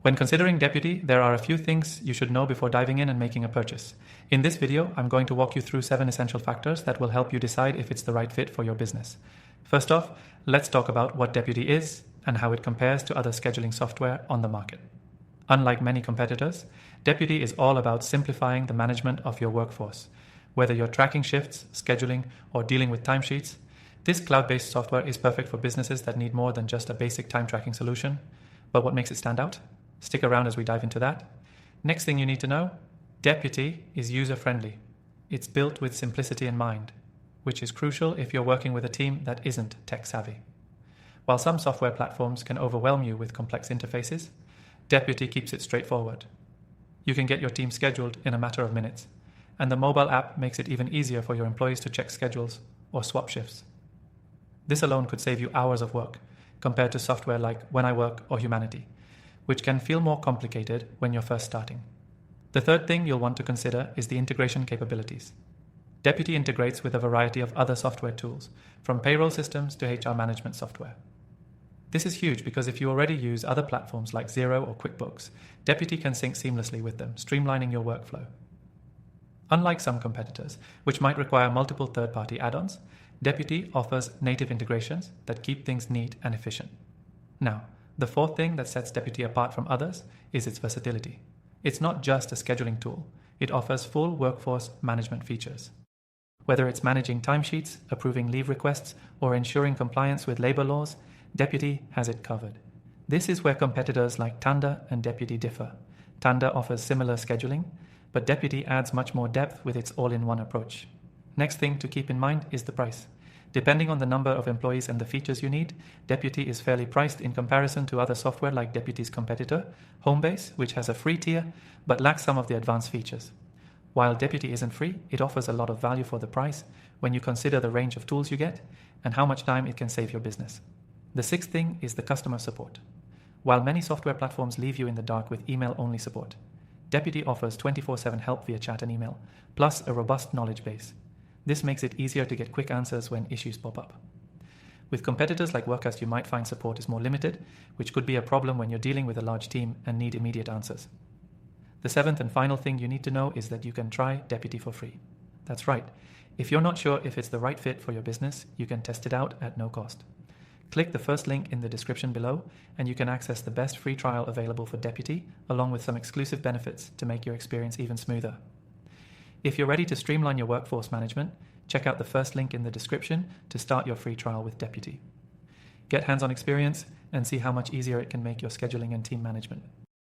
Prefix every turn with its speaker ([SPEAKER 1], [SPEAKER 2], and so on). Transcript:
[SPEAKER 1] When considering Deputy, there are a few things you should know before diving in and making a purchase. In this video, I'm going to walk you through 7 essential factors that will help you decide if it's the right fit for your business. First off, let's talk about what Deputy is and how it compares to other scheduling software on the market. Unlike many competitors, Deputy is all about simplifying the management of your workforce. Whether you're tracking shifts, scheduling, or dealing with timesheets, this cloud-based software is perfect for businesses that need more than just a basic time tracking solution. But what makes it stand out? Stick around as we dive into that. Next thing you need to know, Deputy is user-friendly. It's built with simplicity in mind, which is crucial if you're working with a team that isn't tech-savvy. While some software platforms can overwhelm you with complex interfaces, Deputy keeps it straightforward. You can get your team scheduled in a matter of minutes, and the mobile app makes it even easier for your employees to check schedules or swap shifts. This alone could save you hours of work, compared to software like When I Work or Humanity, which can feel more complicated when you're first starting. The third thing you'll want to consider is the integration capabilities. Deputy integrates with a variety of other software tools, from payroll systems to HR management software. This is huge because if you already use other platforms like Xero or QuickBooks, Deputy can sync seamlessly with them, streamlining your workflow. Unlike some competitors, which might require multiple third-party add-ons, Deputy offers native integrations that keep things neat and efficient. Now, the fourth thing that sets Deputy apart from others is its versatility. It's not just a scheduling tool, it offers full workforce management features. Whether it's managing timesheets, approving leave requests, or ensuring compliance with labor laws, Deputy has it covered. This is where competitors like Tanda and Deputy differ. Tanda offers similar scheduling, but Deputy adds much more depth with its all-in-one approach. Next thing to keep in mind is the price. Depending on the number of employees and the features you need, Deputy is fairly priced in comparison to other software like Deputy's competitor, Homebase, which has a free tier but lacks some of the advanced features. While Deputy isn't free, it offers a lot of value for the price when you consider the range of tools you get and how much time it can save your business. The sixth thing is the customer support. While many software platforms leave you in the dark with email-only support, Deputy offers 24/7 help via chat and email, plus a robust knowledge base. This makes it easier to get quick answers when issues pop up. With competitors like Workast, you might find support is more limited, which could be a problem when you're dealing with a large team and need immediate answers. The seventh and final thing you need to know is that you can try Deputy for free. That's right. If you're not sure if it's the right fit for your business, you can test it out at no cost. Click the first link in the description below, and you can access the best free trial available for Deputy, along with some exclusive benefits to make your experience even smoother. If you're ready to streamline your workforce management, check out the first link in the description to start your free trial with Deputy. Get hands-on experience and see how much easier it can make your scheduling and team management.